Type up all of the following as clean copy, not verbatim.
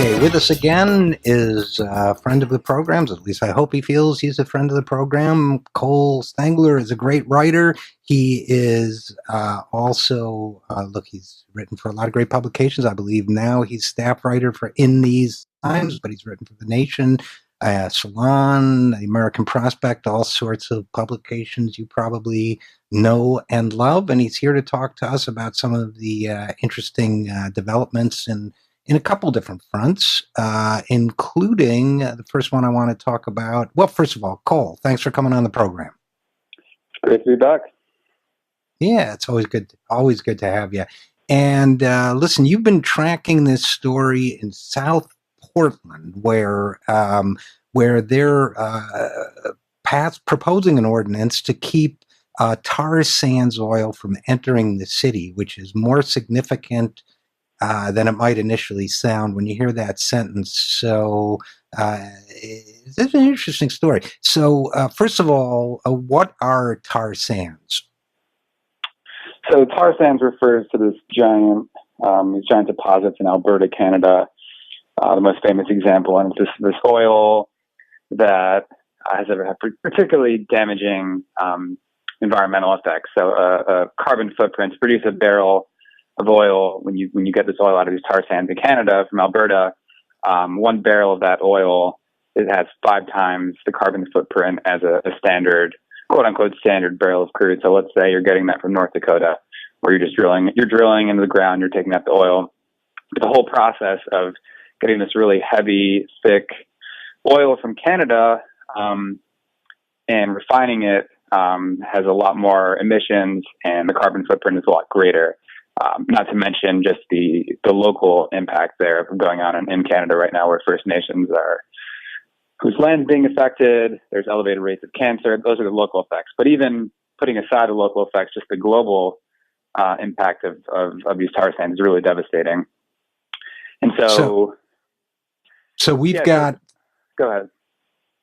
Okay, with us again is a friend of the programs. At least I hope he feels he's a friend of the program. Cole Stangler is a great writer. He is also, he's written for a lot of great publications. I believe now he's staff writer for In These Times, but he's written for The Nation, Salon, American Prospect, all sorts of publications you probably know and love. And he's here to talk to us about some of the interesting developments in a couple different fronts, including the first one I want to talk about. Well, first of all, Cole, thanks for coming on the program. Great to be back. Yeah, it's always good to have you. And listen, you've been tracking this story in South Portland, where they're proposing an ordinance to keep tar sands oil from entering the city, which is more significant than it might initially sound when you hear that sentence. So it's an interesting story. So first of all, what are tar sands? So tar sands refers to these giant deposits in Alberta, Canada. The most famous example, and it's this oil that has ever had particularly damaging environmental effects. So a carbon footprint to produce a barrel of oil, when you get this oil out of these tar sands in Canada from Alberta, one barrel of that oil, it has 5 times the carbon footprint as a standard, quote unquote, standard barrel of crude. So let's say you're getting that from North Dakota, where you're drilling into the ground, you're taking out the oil. But the whole process of getting this really heavy, thick oil from Canada and refining it has a lot more emissions, and the carbon footprint is a lot greater. Not to mention just the local impact there going on in Canada right now, where First Nations whose land's being affected. There's elevated rates of cancer. Those are the local effects. But even putting aside the local effects, just the global impact of these tar sands is really devastating. And so we've got. Go ahead.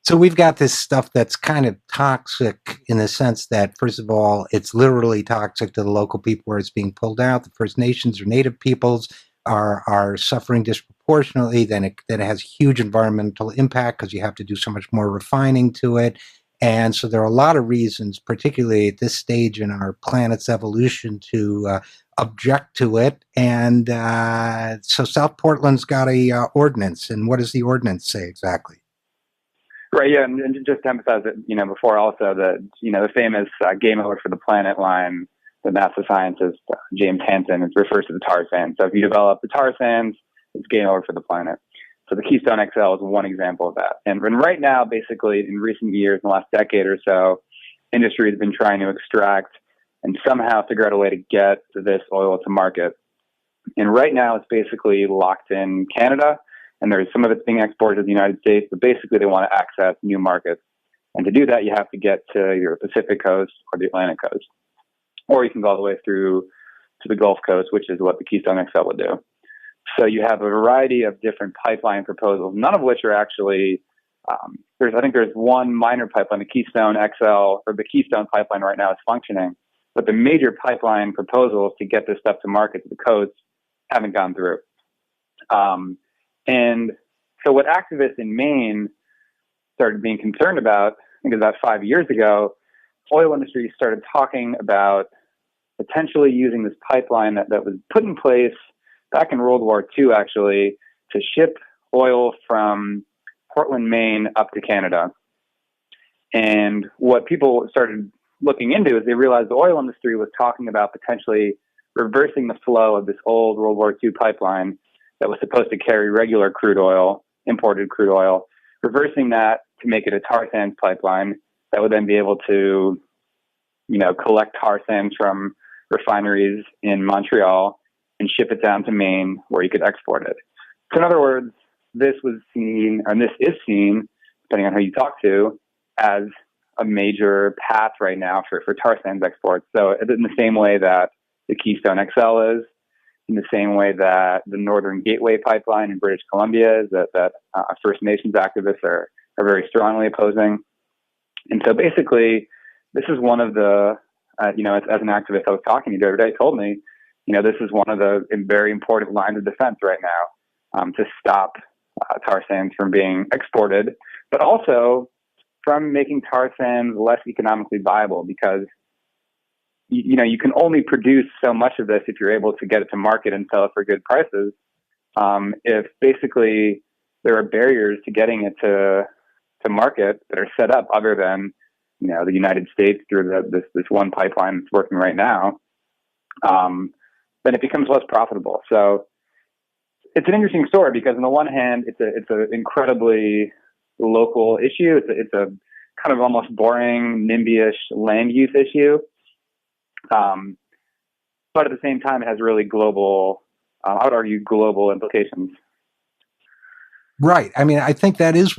So we've got this stuff that's kind of toxic in the sense that, first of all, it's literally toxic to the local people where it's being pulled out. The First Nations or Native peoples are suffering disproportionately. Then it has huge environmental impact because you have to do so much more refining to it. And so there are a lot of reasons, particularly at this stage in our planet's evolution, to object to it. And so South Portland's got a ordinance. And what does the ordinance say exactly? Right, yeah, and just to emphasize that, before also that, the famous game over for the planet line, the NASA scientist James Hansen, it refers to the tar sands. So if you develop the tar sands, it's game over for the planet. So the Keystone XL is one example of that. And right now, basically, in recent years, in the last decade or so, industry has been trying to extract and somehow figure out a way to get this oil to market. And right now, it's basically locked in Canada. And there's some of it's being exported to the United States, but basically they want to access new markets. And to do that, you have to get to either the Pacific coast or the Atlantic coast. Or you can go all the way through to the Gulf Coast, which is what the Keystone XL would do. So you have a variety of different pipeline proposals, none of which are actually, I think there's one minor pipeline, the Keystone XL, or the Keystone pipeline right now is functioning. But the major pipeline proposals to get this stuff to market to the coast haven't gone through. And so what activists in Maine started being concerned about, I think it was about 5 years ago, oil industry started talking about potentially using this pipeline that was put in place back in World War II, actually, to ship oil from Portland, Maine, up to Canada. And what people started looking into is they realized the oil industry was talking about potentially reversing the flow of this old World War II pipeline that was supposed to carry regular crude oil, imported crude oil, reversing that to make it a tar sands pipeline that would then be able to, collect tar sands from refineries in Montreal and ship it down to Maine where you could export it. So in other words, this was seen, and this is seen, depending on who you talk to, as a major path right now for tar sands exports. So in the same way that the Keystone XL is, in the same way that the Northern Gateway pipeline in British Columbia is, that First Nations activists are very strongly opposing. And so basically, this is one of the, as an activist I was talking to the other day told me, this is one of the very important lines of defense right now, to stop tar sands from being exported, but also from making tar sands less economically viable, because you can only produce so much of this if you're able to get it to market and sell it for good prices. If basically there are barriers to getting it to market that are set up other than the United States through this one pipeline that's working right now, then it becomes less profitable. So it's an interesting story because on the one hand, it's an incredibly local issue. It's a kind of almost boring NIMBY-ish land use issue. But at the same time, it has really global, I would argue, global implications. Right. I mean, I think that is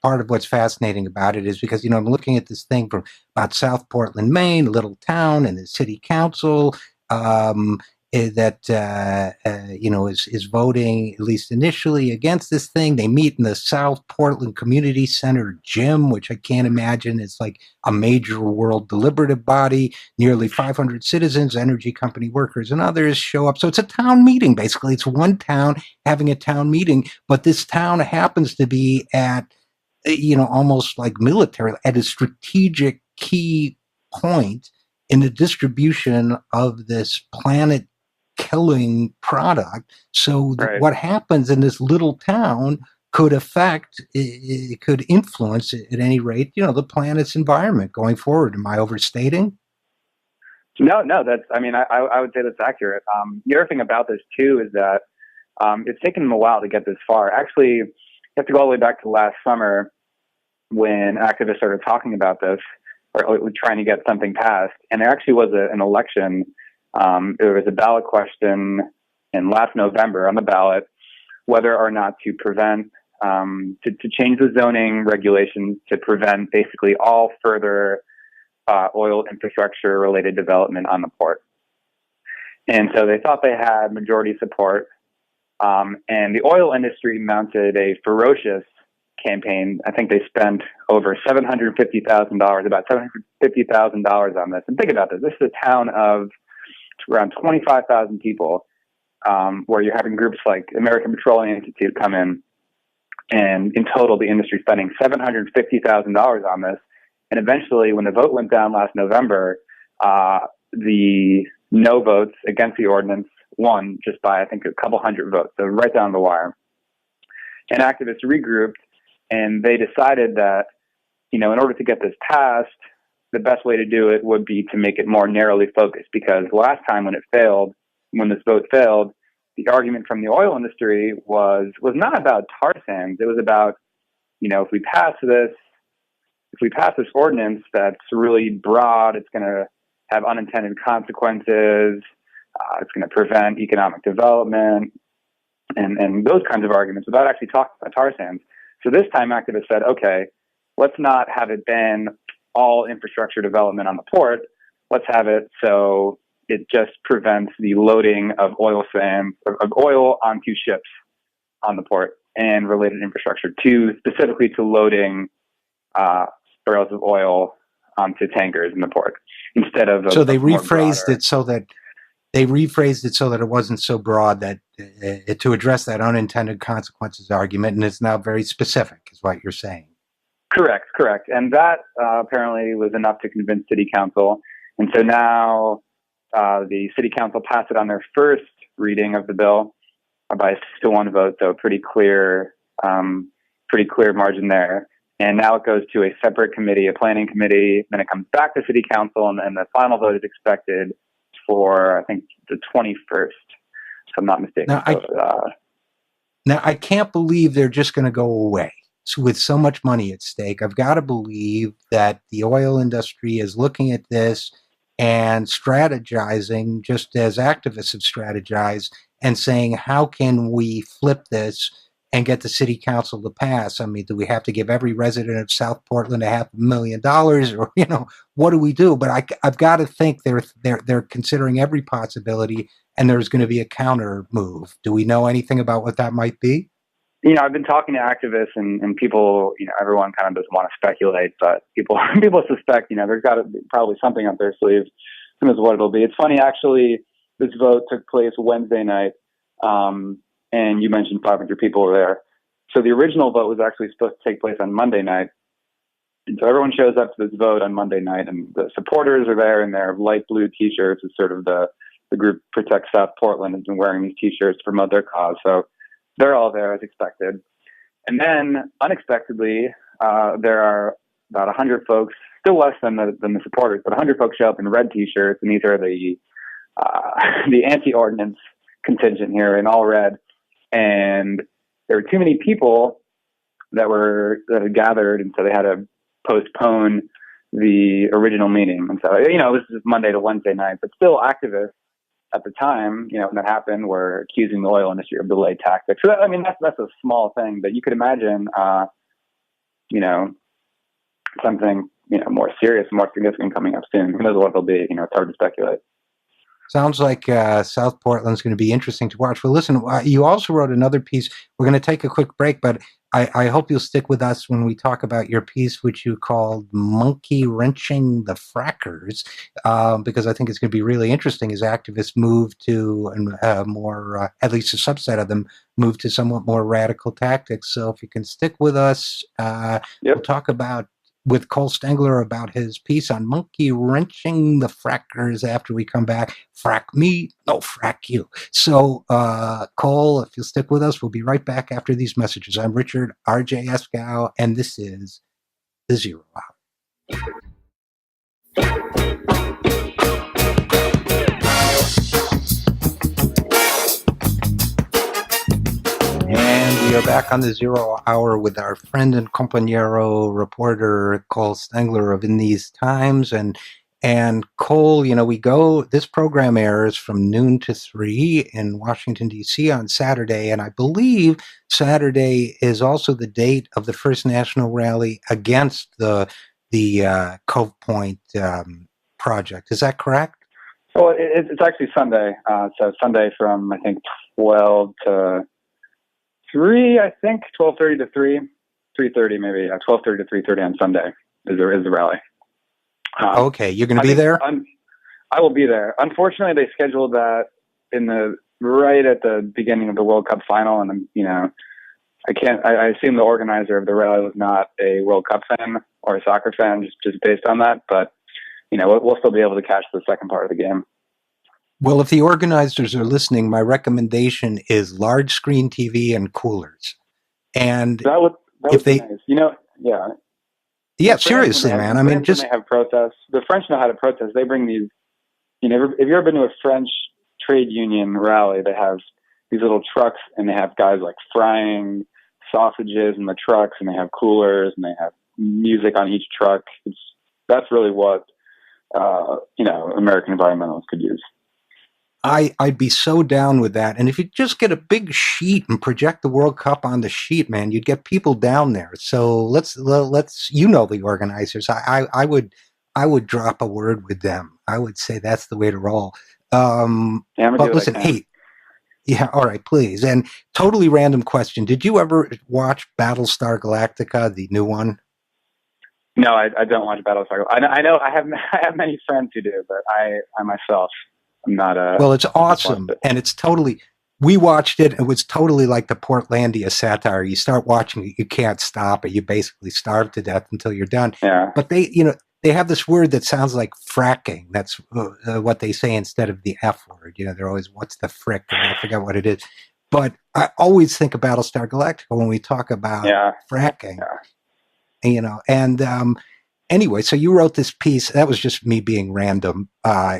part of what's fascinating about it, is because, I'm looking at this thing from about South Portland, Maine, a little town, and the city council that is voting, at least initially, against this thing. They meet in the South Portland Community Center gym, which I can't imagine is like a major world deliberative body. Nearly 500 citizens, energy company workers, and others show up. So it's a town meeting, basically. It's one town having a town meeting, but this town happens to be at, almost like military, at a strategic key point in the distribution of this planet killing product. So Right. What happens in this little town could could influence, at any rate, the planet's environment going forward. Am I overstating? No, I would say that's accurate. The other thing about this too is that it's taken them a while to get this far. Actually, you have to go all the way back to last summer when activists started talking about this, or trying to get something passed. And there actually was an election. There was a ballot question in last November on the ballot whether or not to prevent, to change the zoning regulations to prevent basically all further oil infrastructure related development on the port. And so they thought they had majority support. And the oil industry mounted a ferocious campaign. I think they spent over $750,000, about $750,000 on this. And think about this. This is a town of around 25,000 people, where you're having groups like American Petroleum Institute come in. And in total, the industry spending $750,000 on this. And eventually, when the vote went down last November, the no votes against the ordinance won just by, I think, a couple hundred votes. So right down the wire. And activists regrouped, and they decided that, in order to get this passed, the best way to do it would be to make it more narrowly focused. Because last time when this vote failed, the argument from the oil industry was not about tar sands. It was about, if we pass this ordinance that's really broad, it's going to have unintended consequences. It's going to prevent economic development and those kinds of arguments without actually talking about tar sands. So this time activists said, okay, let's not have it ban all infrastructure development on the port. Let's have it so it just prevents the loading of oil onto ships on the port and related infrastructure, specifically to loading barrels of oil onto tankers in the port instead of. So they rephrased it so that it wasn't so broad, that to address that unintended consequences argument, and it's now very specific, is what you're saying. Correct. And that apparently was enough to convince City Council. And so now the City Council passed it on their first reading of the bill by a 6-1 vote, so pretty clear margin there. And now it goes to a separate committee, a planning committee, then it comes back to City Council, and the final vote is expected for, I think, the 21st, if I'm not mistaken. Now, I can't believe they're just going to go away. So with so much money at stake, I've got to believe that the oil industry is looking at this and strategizing, just as activists have strategized, and saying, how can we flip this and get the city council to pass? I mean, do we have to give every resident of South Portland $500,000, or what do we do? But I've got to think they're considering every possibility, and there's going to be a counter move. Do we know anything about what that might be? I've been talking to activists and people. Everyone kind of doesn't want to speculate, but people suspect. There's got to be probably something up their sleeves. Who knows what it'll be? It's funny, actually. This vote took place Wednesday night. And you mentioned 500 people were there. So the original vote was actually supposed to take place on Monday night. And so everyone shows up to this vote on Monday night, and the supporters are there in their light blue T-shirts. It's sort of the group Protect South Portland has been wearing these T-shirts to promote their cause. So they're all there as expected. And then, unexpectedly, there are about 100 folks, still less than the supporters, but 100 folks show up in red T-shirts, and these are the anti-ordinance contingent here in all red. And there were too many people that had gathered, and so they had to postpone the original meeting. And so, this is Monday to Wednesday night, but still activists at the time, when that happened, were accusing the oil industry of delay tactics. So, that's a small thing, but you could imagine, something, more serious, more significant coming up soon. Who knows what it'll be? It's hard to speculate. Sounds like South Portland's going to be interesting to watch. Well, listen, you also wrote another piece. We're going to take a quick break, but I hope you'll stick with us when we talk about your piece, which you called Monkey Wrenching the Frackers, because I think it's going to be really interesting as activists move to more, at least a subset of them, move to somewhat more radical tactics. So if you can stick with us, We'll talk with Cole Stangler about his piece on monkey wrenching the frackers after we come back. Frack me, no frack you. So, Cole, if you'll stick with us, we'll be right back after these messages. I'm Richard, RJ Eskow, and this is The Zero Hour. And we are back on the Zero Hour with our friend and compañero reporter Cole Stangler of In These Times. And Cole, this program airs from noon to 3 in Washington, D.C. on Saturday. And I believe Saturday is also the date of the first national rally against the Cove Point project. Is that correct? Well, it's actually Sunday. So Sunday from, I think, 12 to 3, 12:30 to 3, 3:30 maybe, 12:30 to 3:30 on Sunday is the rally. Okay, you're going to be there? I will be there. Unfortunately, they scheduled that right at the beginning of the World Cup final, and I assume the organizer of the rally was not a World Cup fan or a soccer fan, just based on that. But we'll still be able to catch the second part of the game. Well, if the organizers are listening, my recommendation is large screen TV and coolers. And that would be nice. Yeah, seriously, man. When they have protests. The French know how to protest. They bring these. If you've ever been to a French trade union rally, they have these little trucks, and they have guys like frying sausages in the trucks, and they have coolers, and they have music on each truck. That's really what American environmentalists could use. I'd be so down with that. And if you just get a big sheet and project the World Cup on the sheet, man, you'd get people down there. So let's the organizers. I would drop a word with them. I would say that's the way to roll. But listen, hey, yeah, all right, please. And totally random question: did you ever watch Battlestar Galactica, the new one? No, I don't watch Battlestar. I know I have many friends who do, but I myself. I'm not well, it's awesome, and it's totally. We watched it. It was totally like the Portlandia satire. You start watching it, you can't stop it. You basically starve to death until you're done. Yeah. But they have this word that sounds like fracking. That's what they say instead of the F word. They're always, what's the frick? And I forget what it is. But I always think of Battlestar Galactica when we talk about fracking. Yeah. Anyway, so you wrote this piece. That was just me being random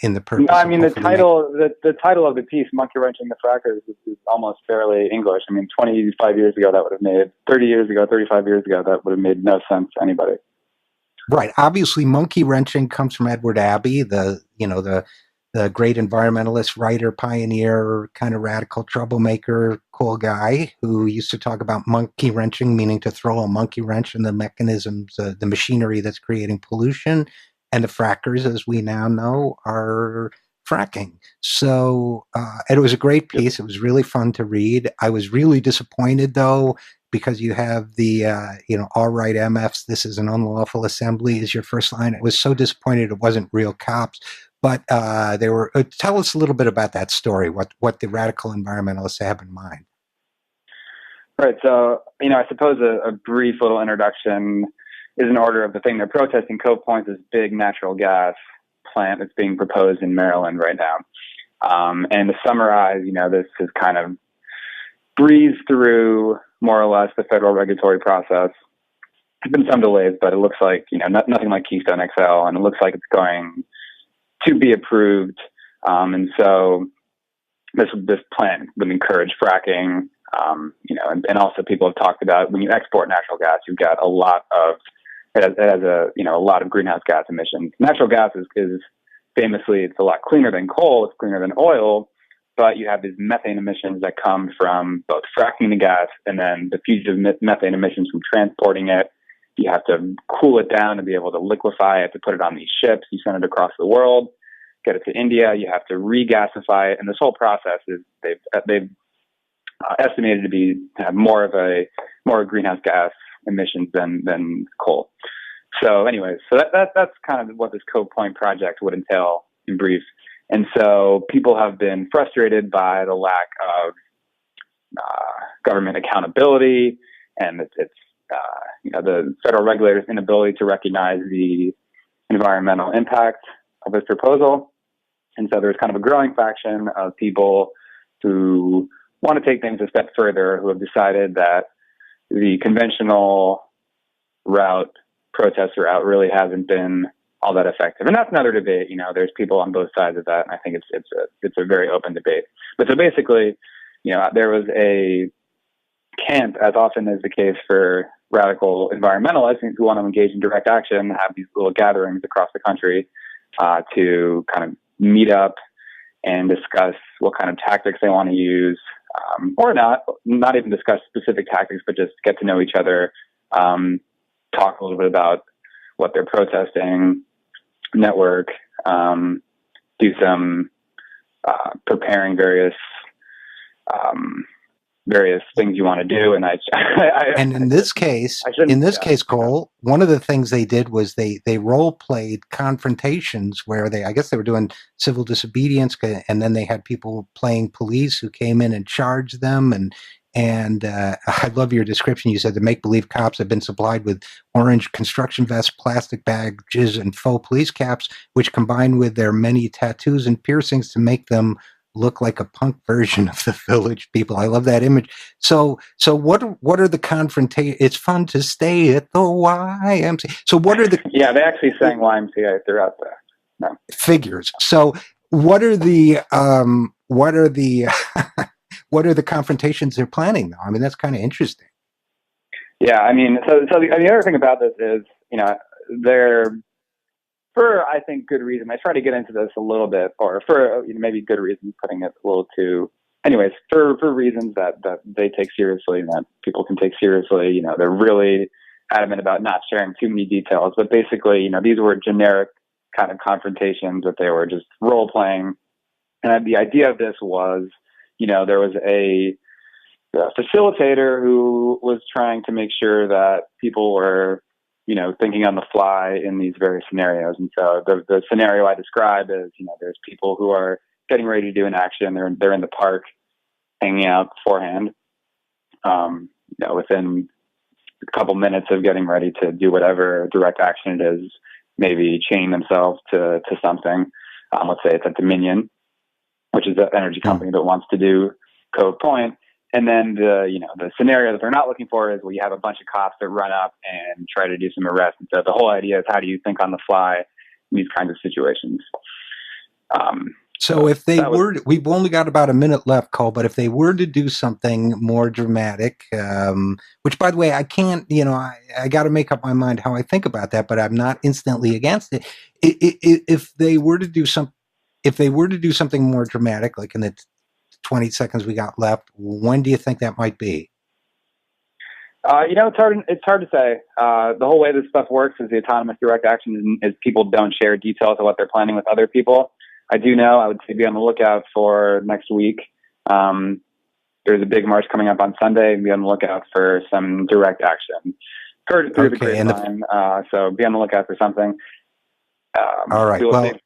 in the purpose. No, I mean the title of the piece, "Monkey Wrenching the Frackers," is almost fairly English. 25 years ago that would have made 30 years ago, 35 years ago that would have made no sense to anybody. Right. Obviously, monkey wrenching comes from Edward Abbey, the great environmentalist, writer, pioneer, kind of radical troublemaker, cool guy who used to talk about monkey wrenching, meaning to throw a monkey wrench in the mechanisms, the machinery that's creating pollution. And the frackers, as we now know, are fracking. So it was a great piece. It was really fun to read. I was really disappointed, though, because you have the, all right, MFs, this is an unlawful assembly is your first line. I was so disappointed it wasn't real cops. But they were. Tell us a little bit about that story. What the radical environmentalists have in mind. Right. So, I suppose a brief little introduction is in order of the thing they're protesting. Cove Point is this big natural gas plant that's being proposed in Maryland right now. And to summarize, this has kind of breezed through more or less the federal regulatory process. There's been some delays, but it looks like, nothing like Keystone XL, and it looks like it's going to be approved. And so this plant would encourage fracking, and also people have talked about when you export natural gas, you've got a lot of, it has a lot of greenhouse gas emissions. Natural gas is famously, it's a lot cleaner than coal, it's cleaner than oil, but you have these methane emissions that come from both fracking the gas and then the fugitive methane emissions from transporting it. You have to cool it down to be able to liquefy it, to put it on these ships. You send it across the world, get it to India. You have to regasify it, and this whole process is they've estimated to have more greenhouse gas emissions than coal. So, anyways, that's kind of what this Cove Point project would entail in brief. And so people have been frustrated by the lack of government accountability, and it's the federal regulators' inability to recognize the environmental impact of this proposal. And so there's kind of a growing faction of people who want to take things a step further, who have decided that the conventional protest route really hasn't been all that effective. And that's another debate. There's people on both sides of that, and I think it's a very open debate. But so basically, there was a camp, as often is the case for radical environmentalists who want to engage in direct action, have these little gatherings across the country to kind of meet up and discuss what kind of tactics they want to use, or not even discuss specific tactics, but just get to know each other, talk a little bit about what they're protesting, network, do some preparing various things you want to do. And and in this case, Cole, one of the things they did was they role played confrontations where I guess they were doing civil disobedience, and then they had people playing police who came in and charged them. And I love your description. You said the make-believe cops have been supplied with orange construction vests, plastic badges, and faux police caps, which combined with their many tattoos and piercings to make them look like a punk version of the Village People. I love that image. So what are the confrontations? It's fun to stay at the YMCA. So what are the... Yeah, they actually sang YMCA throughout the figures. So what are the what are the confrontations they're planning, though? I mean, that's kind of interesting. Yeah, I mean, so the other thing about this is, they're, for, I think, good reason. I try to get into this a little bit, or for maybe good reason, putting it a little too, anyways, for reasons that they take seriously and that people can take seriously. They're really adamant about not sharing too many details, but basically, these were generic kind of confrontations that they were just role playing. And the idea of this was, there was a facilitator who was trying to make sure that people were, thinking on the fly in these various scenarios. And so the scenario I described is, there's people who are getting ready to do an action. They're in the park hanging out beforehand, within a couple minutes of getting ready to do whatever direct action it is, maybe chaining themselves to something. Let's say it's a Dominion, which is an energy company that wants to do Cove Point. And then the scenario that they're not looking for is, you have a bunch of cops that run up and try to do some arrests. And so the whole idea is, how do you think on the fly in these kinds of situations? So if we've only got about a minute left, Cole, but if they were to do something more dramatic, which, by the way, I can't, I got to make up my mind how I think about that, but I'm not instantly against it. If they were to do something more dramatic, like in the 20 seconds we got left, when do you think that might be? It's hard to say. The whole way this stuff works is the autonomous direct action is people don't share details of what they're planning with other people. I do know, I would say be on the lookout for next week. There's a big march coming up on Sunday, and be on the lookout for some direct action. Heard it through the grapevine, so be on the lookout for something. All right. We will Well, see.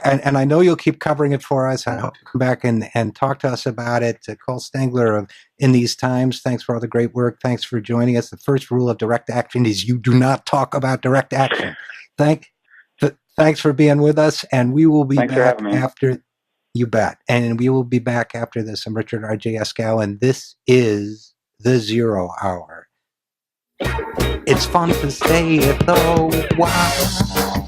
and I know you'll keep covering it for us. I hope you come back and talk to us about it. Cole Stangler of In These Times, thanks for all the great work. Thanks for joining us. The first rule of direct action is you do not talk about direct action. Thanks for being with us, and we will be Thanks for back having me. after. You bet. And we will be back after this. I'm Richard RJ Eskow, and this is The Zero Hour. It's fun to say it, though. Wow.